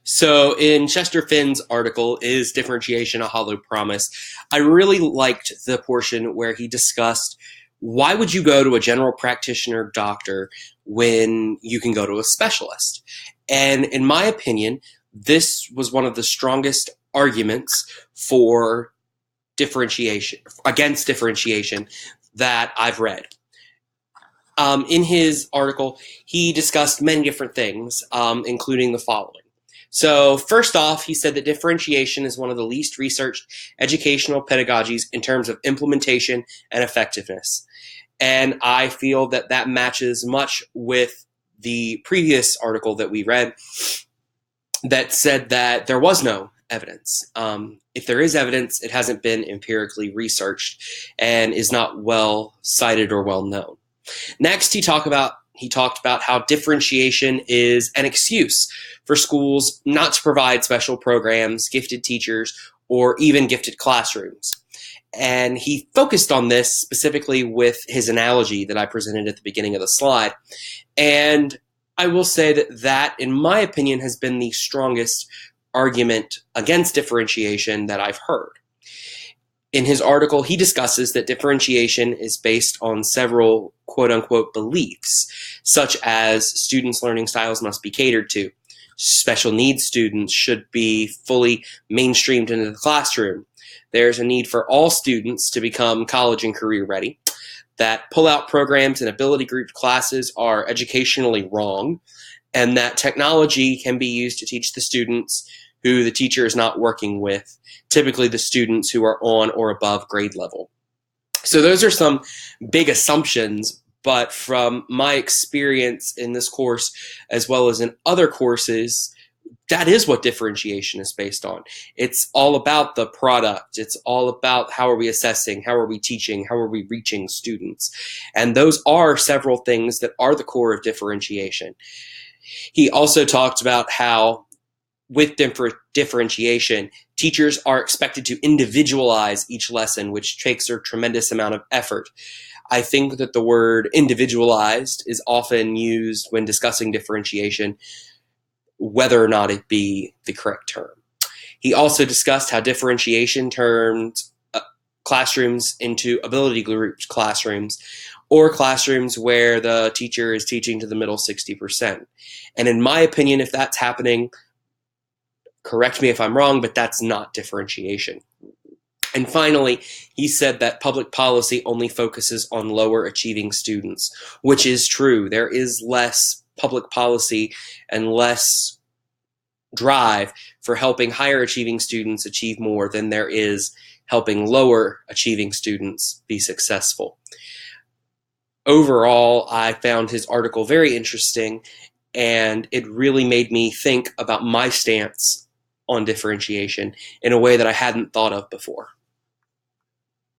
So in Chester Finn's article, Is Differentiation a Hollow Promise? I really liked the portion where he discussed why would you go to a general practitioner doctor when you can go to a specialist? And in my opinion, this was one of the strongest arguments for differentiation, against differentiation, that I've read. In his article, he discussed many different things, including the following. So first off, he said that differentiation is one of the least researched educational pedagogies in terms of implementation and effectiveness. And I feel that that matches much with the previous article that we read that said that there was no evidence. If there is evidence, it hasn't been empirically researched and is not well cited or well known. Next, he talked about how differentiation is an excuse for schools not to provide special programs, gifted teachers, or even gifted classrooms. And he focused on this specifically with his analogy that I presented at the beginning of the slide. And I will say that, in my opinion, has been the strongest argument against differentiation that I've heard. In his article, he discusses that differentiation is based on several quote-unquote beliefs, such as students' learning styles must be catered to, special needs students should be fully mainstreamed into the classroom, there's a need for all students to become college and career ready, that pull-out programs and ability-grouped classes are educationally wrong, and that technology can be used to teach the students who the teacher is not working with, typically the students who are on or above grade level. So those are some big assumptions, but from my experience in this course, as well as in other courses, that is what differentiation is based on. It's all about the product. It's all about how are we assessing, how are we teaching, how are we reaching students. And those are several things that are the core of differentiation. He also talked about how with differentiation, teachers are expected to individualize each lesson, which takes a tremendous amount of effort. I think that the word individualized is often used when discussing differentiation, whether or not it be the correct term. He also discussed how differentiation turns classrooms into ability grouped classrooms, or classrooms where the teacher is teaching to the middle 60%. And in my opinion, if that's happening, correct me if I'm wrong, but that's not differentiation. And finally, he said that public policy only focuses on lower achieving students, which is true. There is less public policy and less drive for helping higher achieving students achieve more than there is helping lower achieving students be successful. Overall, I found his article very interesting, and it really made me think about my stance on differentiation in a way that I hadn't thought of before.